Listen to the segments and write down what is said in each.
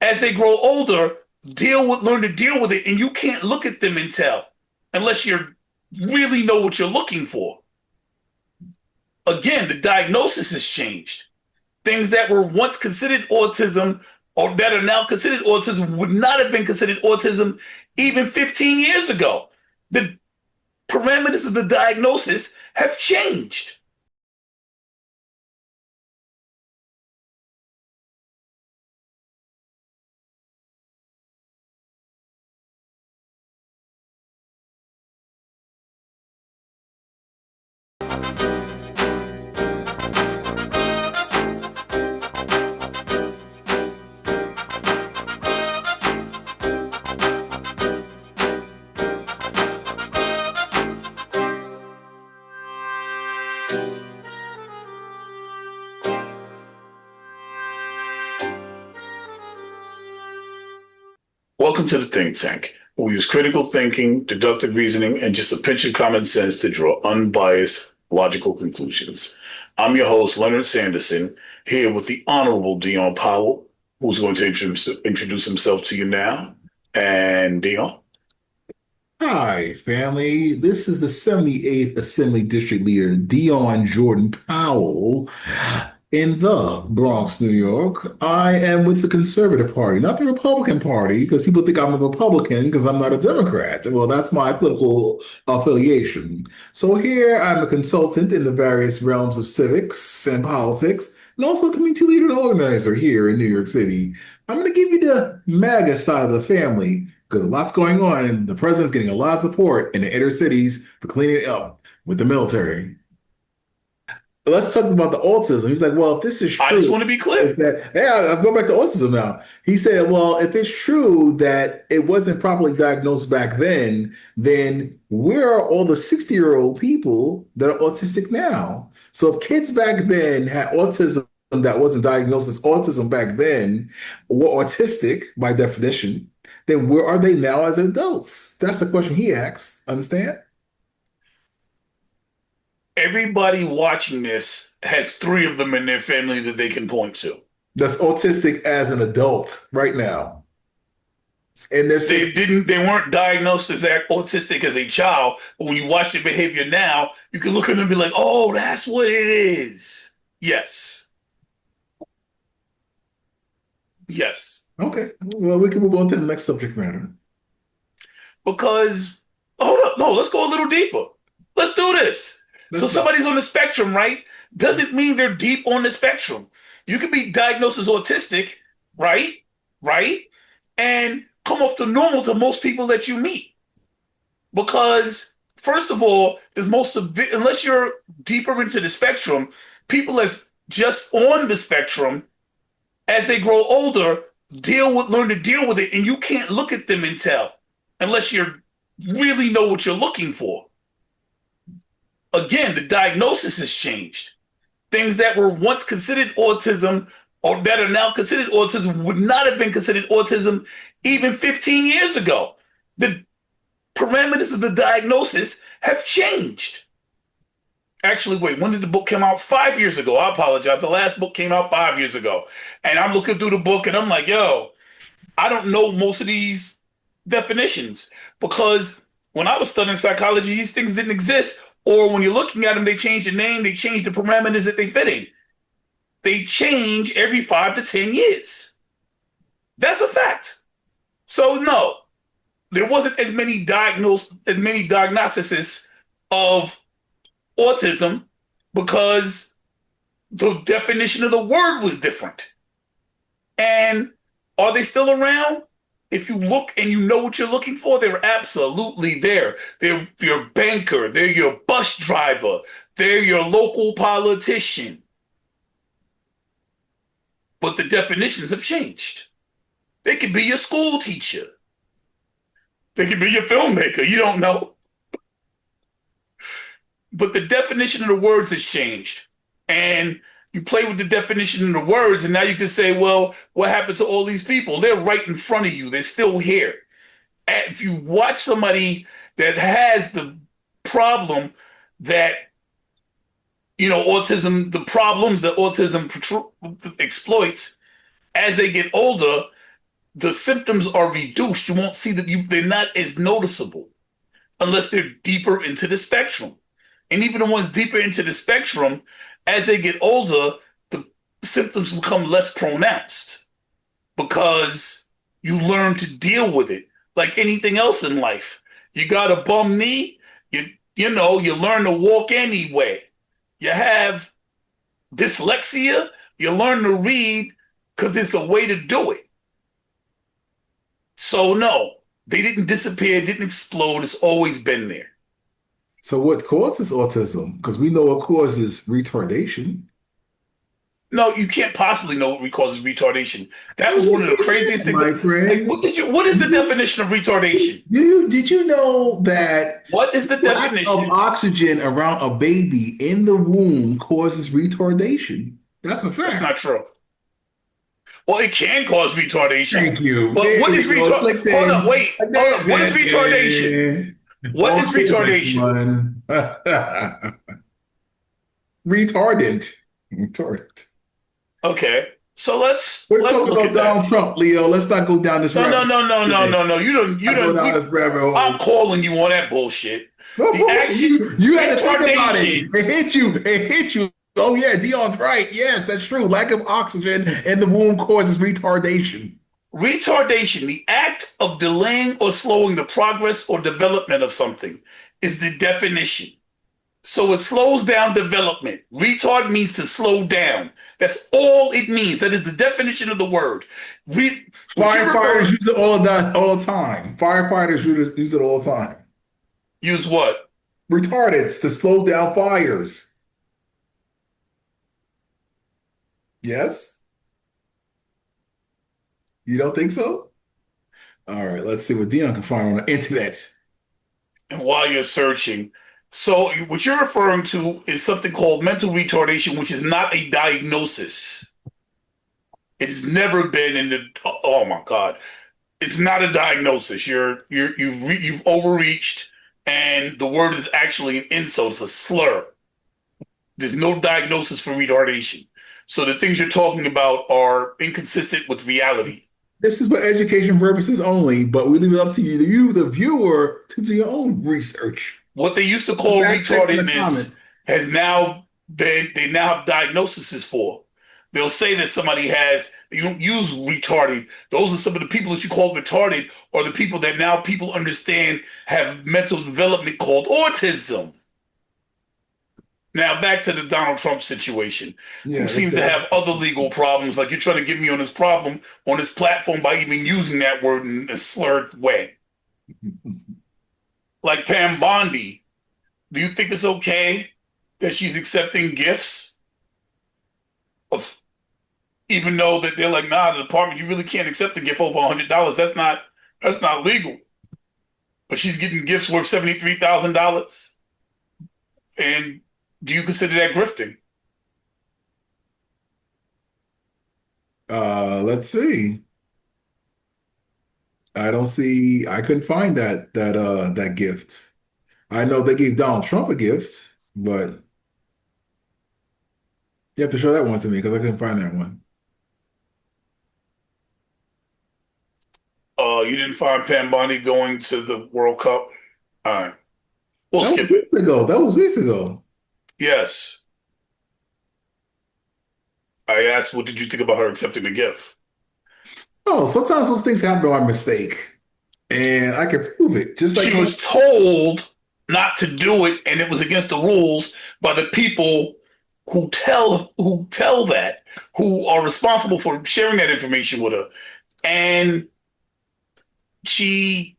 As they grow older, learn to deal with it, and you can't look at them and tell unless you really know what you're looking for. Again, the diagnosis has changed. Things that were once considered autism or that are now considered autism would not have been considered autism even 15 years ago. The parameters of the diagnosis have changed. Welcome to the think tank. We use critical thinking, deductive reasoning, and just a pinch of common sense to draw unbiased, logical conclusions. I'm your host, Leonard Sanderson, here with the Honorable Dion Powell, who's going to introduce himself to you now. And Dion? Hi, family. This is the 78th Assembly District Leader, Dion Jordan Powell, in the Bronx, New York. I am with the Conservative Party, not the Republican Party, because people think I'm a Republican because I'm not a Democrat. Well, that's my political affiliation. So here I'm a consultant in the various realms of civics and politics, and also a community leader and organizer here in New York City. I'm going to give you the MAGA side of the family because a lot's going on, and the president's getting a lot of support in the inner cities for cleaning it up with the military. Let's talk about the autism. He's like, well, if this is I just true, want to be clear. is that, yeah, I'm going back to autism now. He said, well, if it's true that it wasn't properly diagnosed back then where are all the 60-year-old people that are autistic now? So if kids back then had autism that wasn't diagnosed as autism back then, were autistic by definition, then where are they now as adults? That's the question he asks. Understand? Everybody watching this has three of them in their family that they can point to. That's autistic as an adult right now. And they're They 60. didn't. They weren't diagnosed as autistic as a child. But when you watch their behavior now, you can look at them and be like, "Oh, that's what it is." Yes, yes. Okay. Well, we can move on to the next subject matter. Because hold up, no, let's go a little deeper. Let's do this. So Let's go. somebody's on the spectrum, right? Doesn't mean they're deep on the spectrum. You can be diagnosed as autistic, right? Right? And come off the normal to most people that you meet. Because first of all, is most severe, unless you're deeper into the spectrum, people that's just on the spectrum, as they grow older, learn to deal with it, and you can't look at them and tell unless you really know what you're looking for. Again, the diagnosis has changed. Things that were once considered autism or that are now considered autism would not have been considered autism even 15 years ago. The parameters of the diagnosis have changed. Actually, wait, when did the book come out? 5 years ago. I apologize. The last book came out 5 years ago. And I'm looking through the book and I'm like, yo, I don't know most of these definitions because when I was studying psychology, these things didn't exist. Or when you're looking at them, they change the name, they change the parameters that they fit in. They change every 5 to 10 years. That's a fact. So no, there wasn't as many diagnoses of autism because the definition of the word was different. And are they still around? If you look and you know what you're looking for, they're absolutely there. They're your banker, they're your bus driver, they're your local politician. But the definitions have changed. They could be your school teacher. They could be your filmmaker. You don't know. But the definition of the words has changed. And you play with the definition of the words, and now you can say, well, what happened to all these people? They're right in front of you. They're still here. And if you watch somebody that has the problem that, autism, the problems that autism exploits as they get older, the symptoms are reduced. You won't see that they're not as noticeable unless they're deeper into the spectrum. And even the ones deeper into the spectrum, as they get older, the symptoms become less pronounced because you learn to deal with it like anything else in life. You got a bum knee, you learn to walk anyway. You have dyslexia, you learn to read because it's a way to do it. So no, they didn't disappear, didn't explode. It's always been there. So what causes autism? Because we know what causes retardation. No, you can't possibly know what causes retardation. That was one of the craziest things. My Like, friend. what is the definition of retardation? Did you know that What is the lack of definition? oxygen around a baby in the womb causes retardation? That's a That's fact. not true. Well, it can cause retardation, Thank you. but There what we is go. retard? Click Hold then. up, wait, Like hold up. What is that, retardation? What On is to the next retardation? one. Retardant. Retardant. Okay, so let's We're let's talking look about at that. Donald Trump, Leo. Let's not go down this No, no, rabbit no, no, hole no, today. no, no. You Not go don't. down this rabbit hole. I'm calling you on that bullshit. No The bullshit. action You had to think about it. retardation. It hit you. It hit you. Oh yeah, Dion's right. Yes, that's true. Lack of oxygen in the womb causes retardation. Retardation, the act of delaying or slowing the progress or development of something, is the definition. So it slows down development. Retard means to slow down. That's all it means. That is the definition of the word. What you're Firefighters referring, use it all the time. Firefighters use it all the time. use what? Retardants to slow down fires. Yes? You don't think so? All right, let's see what Dion can find on the internet. And while you're searching, so what you're referring to is something called mental retardation, which is not a diagnosis. It has never been in the. Oh my God, it's not a diagnosis. You've overreached, and the word is actually an insult. It's a slur. There's no diagnosis for retardation. So the things you're talking about are inconsistent with reality. This is for education purposes only, but we leave it up to you, the viewer, to do your own research. What they used to call Fact checks in the retardedness comments. has now been, they now have diagnoses for. They'll say that somebody has, you don't use retarded. Those are some of the people that you call retarded, or the people that now people understand have mental development called autism. Now back to the Donald Trump situation, Yeah, who seems to have other legal problems. Like, you're trying to get me on this problem on this platform by even using that word in a slurred way. Like Pam Bondi, do you think it's okay that she's accepting gifts of, even though that they're like, nah, the department, you really can't accept a gift over $100. That's not legal. But she's getting gifts worth $73,000. And do you consider that grifting? Let's see. I couldn't find that gift. I know they gave Donald Trump a gift, but you have to show that one to me because I couldn't find that one. You didn't find Pam Bondi going to the World Cup? All right. We'll That was skip it. weeks ago. That was weeks ago. Yes. I asked, what did you think about her accepting the gift? Oh, sometimes those things happen by mistake, and I can prove it. Just like She was told not to do it, and it was against the rules by the people who tell that, who are responsible for sharing that information with her. And she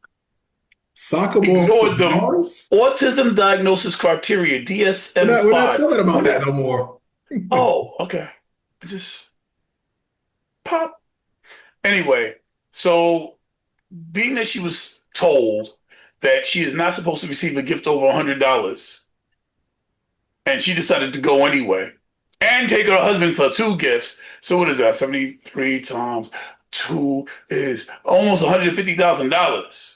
soccer ball ignored them. Mars. Autism diagnosis criteria, We're not DSM-5. talking about that no more. Oh, okay. Just pop. Anyway, so being that she was told that she is not supposed to receive a gift over $100, and she decided to go anyway and take her husband for two gifts. So what is that? 73 times two is almost $150,000.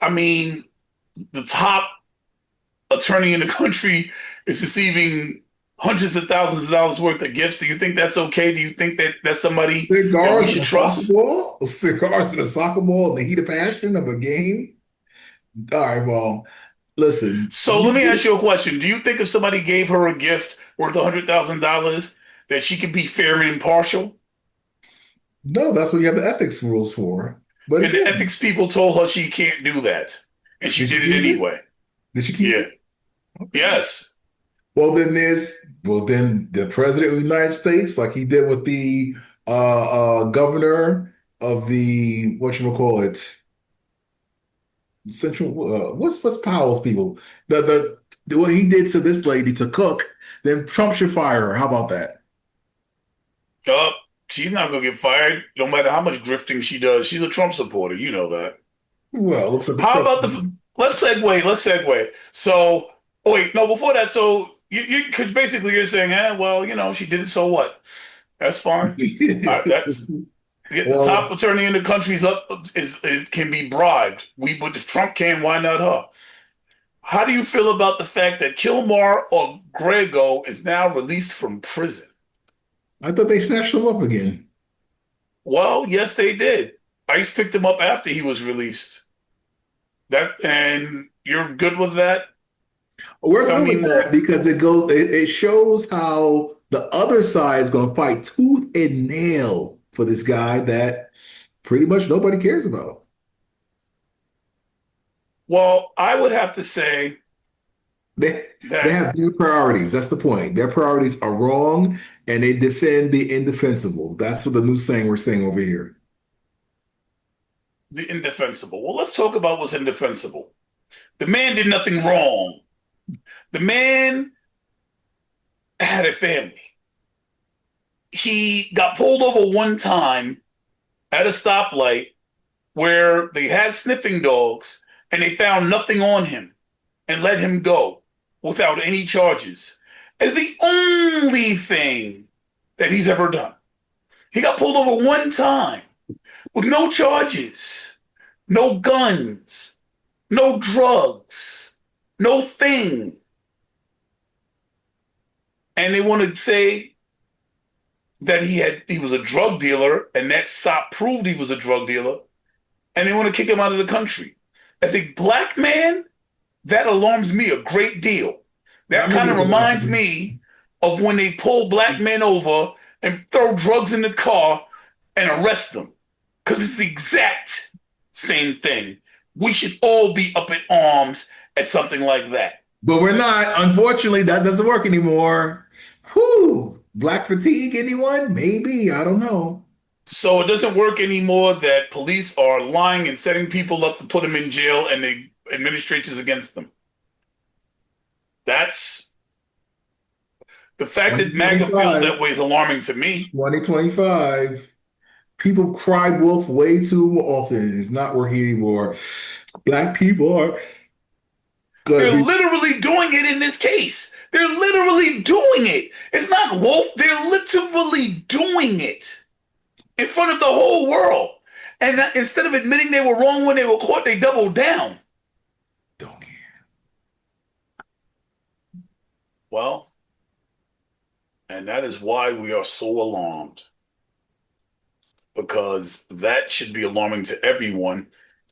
I mean, the top attorney in the country is receiving hundreds of thousands of dollars worth of gifts. Do you think that's okay? Do you think that that's somebody that we Cigars and should a soccer trust? ball? Cigars and a soccer ball in the heat of passion of a game? All right, well, listen, So let me ask you a question. Do you think if somebody gave her a gift worth $100,000 that she could be fair and impartial? no, that's what you have the ethics rules for. But And the again, ethics people told her she can't do that. And she did she did it keep it? anyway. Did she keep Yeah. it? Okay. Yes. Well then the president of the United States, like he did with the governor of the whatchamacallit, Central what's Powell's people? What he did to this lady to cook, then Trump should fire her. How about that? Up. She's not gonna get fired, no matter how much grifting she does. She's a Trump supporter. You know that. Well, looks like the How about president. let's segue. Let's segue. So, oh wait, no, before that, so you could basically you're saying, well, she did it, so what? That's fine. That's the top Well, attorney in the country's up is can be bribed. But if Trump can, why not her? How do you feel about the fact that Kilmar or Grego is now released from prison? I thought they snatched him up again. Well, yes, they did. ICE picked him up after he was released. And you're good with that? We're Tell good me with that more. because it shows how the other side is going to fight tooth and nail for this guy that pretty much nobody cares about. Well, I would have to say They that have their priorities. That's the point. Their priorities are wrong, and they defend the indefensible. That's what the new saying we're saying over here. the indefensible. Well, let's talk about what's indefensible. The man did nothing wrong. The man had a family. He got pulled over one time at a stoplight where they had sniffing dogs and they found nothing on him and let him go without any charges. It's the only thing that he's ever done. He got pulled over one time with no charges, no guns, no drugs, no thing. And they want to say that he was a drug dealer and that stop proved he was a drug dealer, and they want to kick him out of the country. As a black man, that alarms me a great deal. Not That me kind of either, reminds Malcolm. me of when they pull black men over and throw drugs in the car and arrest them. Because it's the exact same thing. We should all be up in arms at something like that. But we're not. Unfortunately, that doesn't work anymore. Whew. Black fatigue, anyone? Maybe. I don't know. So it doesn't work anymore that police are lying and setting people up to put them in jail and the administrators against them. That's the fact that MAGA feels that 2025. way is alarming to me. 2025. People cry wolf way too often. It's not working anymore. Black people are going They're to be. literally doing it in this case. They're literally doing it. It's not wolf. They're literally doing it in front of the whole world. And instead of admitting they were wrong when they were caught, they doubled down. Don't care. Well, and that is why we are so alarmed. Because that should be alarming to everyone.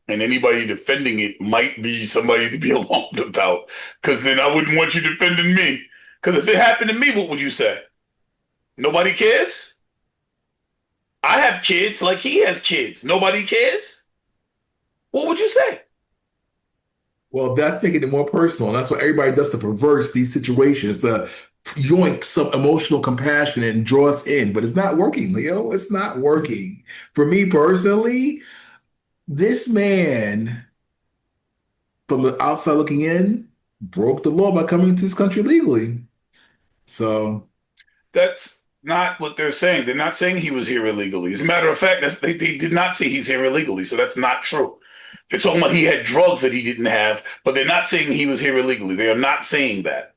And anybody defending it might be somebody to be alarmed about. Because then I wouldn't want you defending me. Because if it happened to me, what would you say? Nobody cares? I have kids like he has kids. Nobody cares? What would you say? Well, that's making it more personal. That's what everybody does to perverse these situations, to yoink some emotional compassion and draw us in. But it's not working, Leo. It's not working. For me personally, this man, from the outside looking in, broke the law by coming into this country legally. So, That's not what they're saying. They're not saying he was here illegally. As a matter of fact, they did not say he's here illegally. So that's not true. They're talking about he had drugs that he didn't have, but they're not saying he was here illegally. They are not saying that.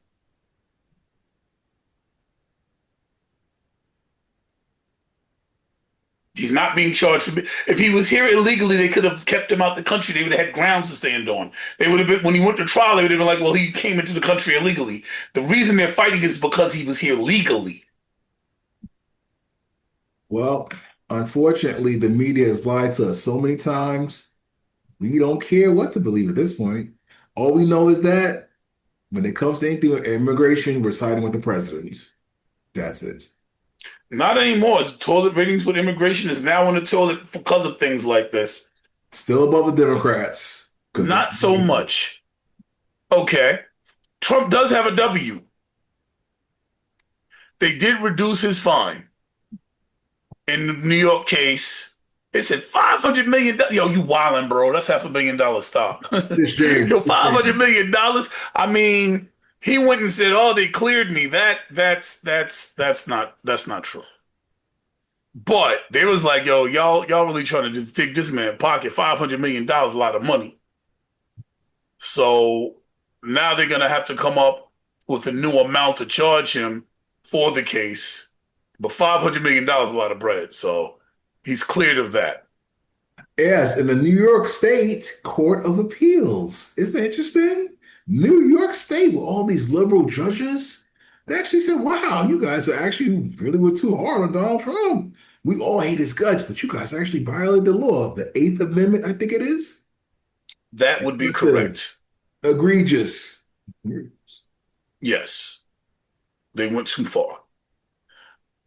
He's not being charged. If he was here illegally, they could have kept him out the country. They would have had grounds to stand on. They would have been, when he went to trial, they would have been like, well, he came into the country illegally. The reason they're fighting is because he was here legally. Well, unfortunately, the media has lied to us so many times. We don't care what to believe at this point. All we know is that when it comes to anything with immigration, we're siding with the president. That's it. Not anymore. Toilet ratings with immigration is now in the toilet because of things like this. Still above the Democrats. Not so much. Okay. Trump does have a W. They did reduce his fine in the New York case. They said $500 million. Yo, you wildin', bro. That's $500 million stock. Yo, $500 million. I mean, he went and said, "Oh, they cleared me." That's not true. But they was like, "Yo, y'all really trying to just dig this man pocket? $500 million, a lot of money." So now they're gonna have to come up with a new amount to charge him for the case. But $500 million, a lot of bread. So he's cleared of that. Yes, in the New York State Court of Appeals. Isn't that interesting? New York State with all these liberal judges, they actually said, wow, you guys are actually really were too hard on Donald Trump. We all hate his guts, but you guys actually violated the law. The Eighth Amendment, I think it is. That would be Listen, correct. Egregious. Yes. They went too far.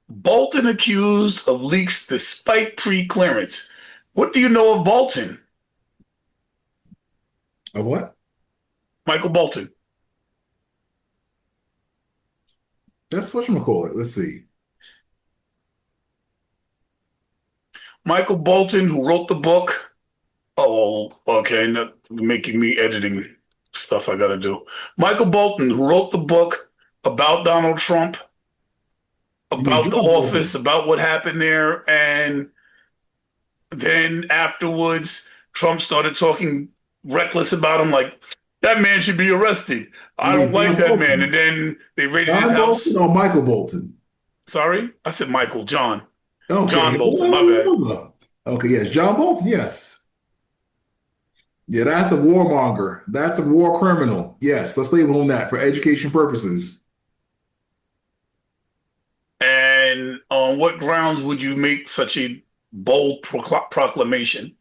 Bolton accused of leaks despite pre-clearance. What do you know of Bolton? Of what? Michael Bolton. That's whatchamacallit. Let's see. Michael Bolton, who wrote the book. Oh, okay. Not making me editing stuff I got to do. Michael Bolton, who wrote the book about Donald Trump, about the office, about what happened there. And then afterwards, Trump started talking reckless about him, like, that man should be arrested. I don't like that man. And then they raided his house. Bolton or Michael Bolton? Sorry? I said Michael. John. Okay. John Bolton, my bad. Okay, yes. John Bolton, yes. Yeah, that's a warmonger. That's a war criminal. Yes, let's label him that for education purposes. And on what grounds would you make such a bold proclamation?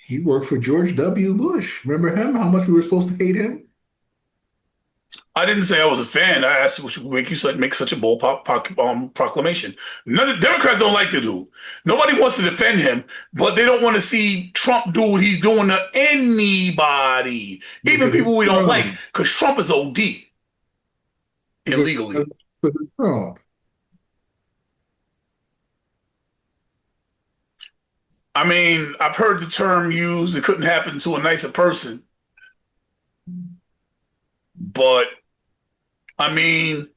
He worked for George W. Bush. Remember him? How much we were supposed to hate him? I didn't say I was a fan. I asked what would make you make such a bold proclamation. None of the Democrats don't like the dude. Nobody wants to defend him, but they don't want to see Trump do what he's doing to anybody, even people we don't like, because Trump is OD illegally. Trump. I mean, I've heard the term used, it couldn't happen to a nicer person. But, I mean,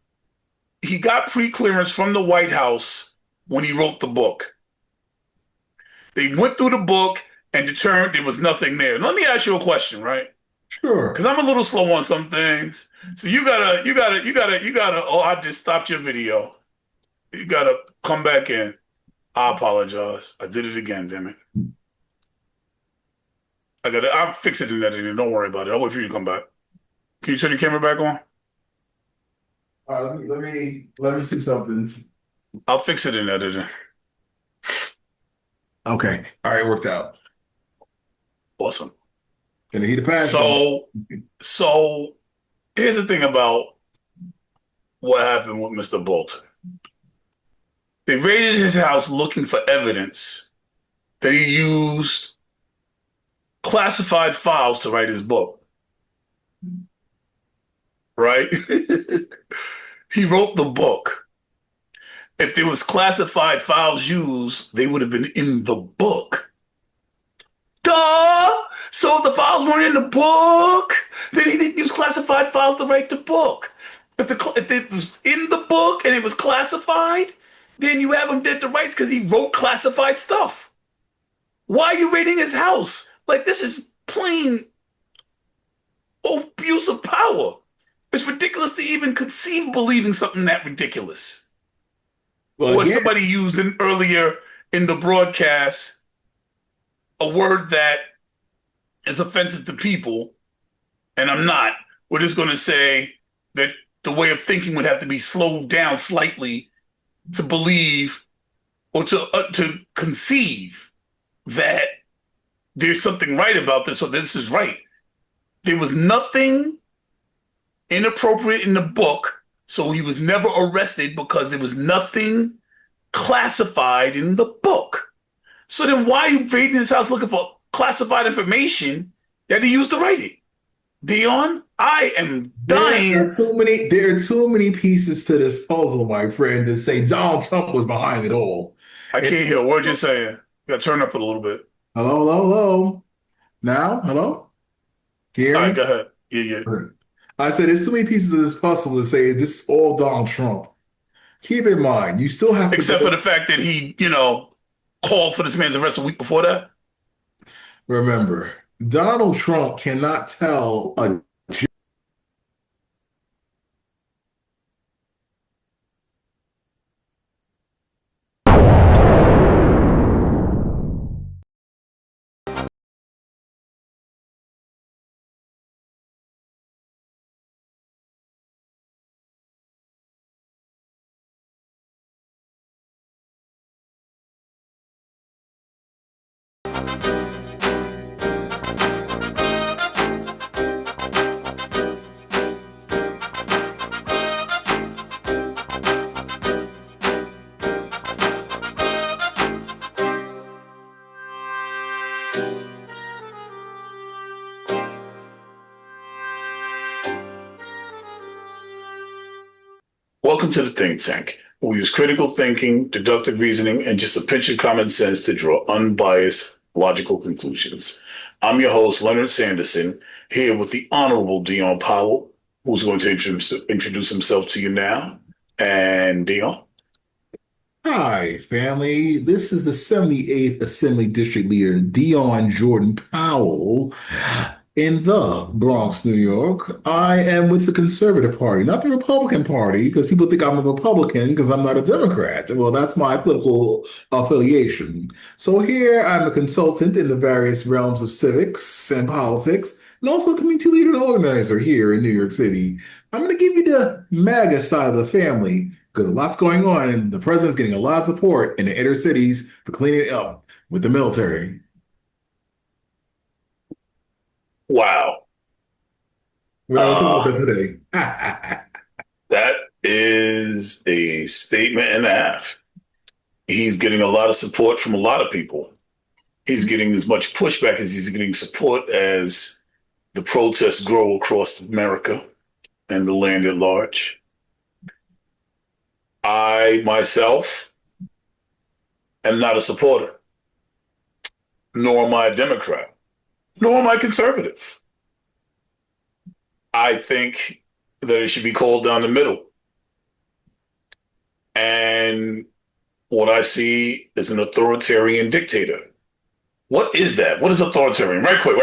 he got pre-clearance from the White House when he wrote the book. They went through the book and determined there was nothing there. Let me ask you a question, right? Sure. Because I'm a little slow on some things. So you gotta, oh, I just stopped your video. You gotta come back in. I apologize. I did it again, damn it. I'll fix it in editing. Don't worry about it. I'll wait for you to come back. Can you turn your camera back on? All right, let me see something. I'll fix it in editing. Okay. All right, worked out. Awesome. And he the pass. So here's the thing about what happened with Mr. Bolton. They raided his house looking for evidence that he used classified files to write his book. Right? He wrote the book. If there was classified files used, they would have been in the book. Duh! So if the files weren't in the book, then he didn't use classified files to write the book. If it was in the book and it was classified, then you have him dead to rights because he wrote classified stuff. Why are you raiding his house? Like, this is plain abuse of power. It's ridiculous to even conceive of believing something that ridiculous. Well, or somebody used an earlier in the broadcast a word that is offensive to people, and I'm not, we're just going to say that the way of thinking would have to be slowed down slightly to believe or to conceive that there's something right about this or this is right. There was nothing inappropriate in the book, so he was never arrested because there was nothing classified in the book. So then why are you raiding his house looking for classified information that he used to write it? Dion, I am dying. There are too many pieces to this puzzle, my friend, to say Donald Trump was behind it all. I can't hear a word you're saying. You gotta turn up a little bit. Hello, hello, hello. Now, hello? Can you hear All me? right, go ahead. Yeah. I said there's too many pieces of this puzzle to say this is all Donald Trump. Keep in mind, you still have to Except for the fact that he, called for this man's arrest a week before that. remember, Donald Trump cannot tell a Welcome to the think tank. We use critical thinking, deductive reasoning, and just a pinch of common sense to draw unbiased, logical conclusions. I'm your host, Leonard Sanderson, here with the Honorable Dion Powell, who's going to introduce himself to you now. And Dion? Hi, family. This is the 78th Assembly District Leader, Dion Jordan Powell, in the Bronx, New York. I am with the Conservative Party, not the Republican Party, because people think I'm a Republican because I'm not a Democrat. Well, that's my political affiliation. So here I'm a consultant in the various realms of civics and politics, and also a community leader and organizer here in New York City. I'm going to give you the MAGA side of the family because a lot's going on, and the president's getting a lot of support in the inner cities for cleaning it up with the military. Wow. We're going to talk about Uh, that today. that is a statement and a half. He's getting a lot of support from a lot of people. He's getting as much pushback as he's getting support as the protests grow across America and the land at large. I myself am not a supporter, nor am I a Democrat, nor am I conservative. I think that it should be called down the middle. And what I see is an authoritarian dictator. What is that? What is authoritarian? Right quick.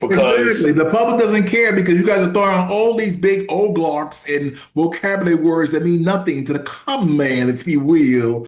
Because Exactly. The public doesn't care because you guys are throwing on all these big oligarchs and vocabulary words that mean nothing to the common man, if you will.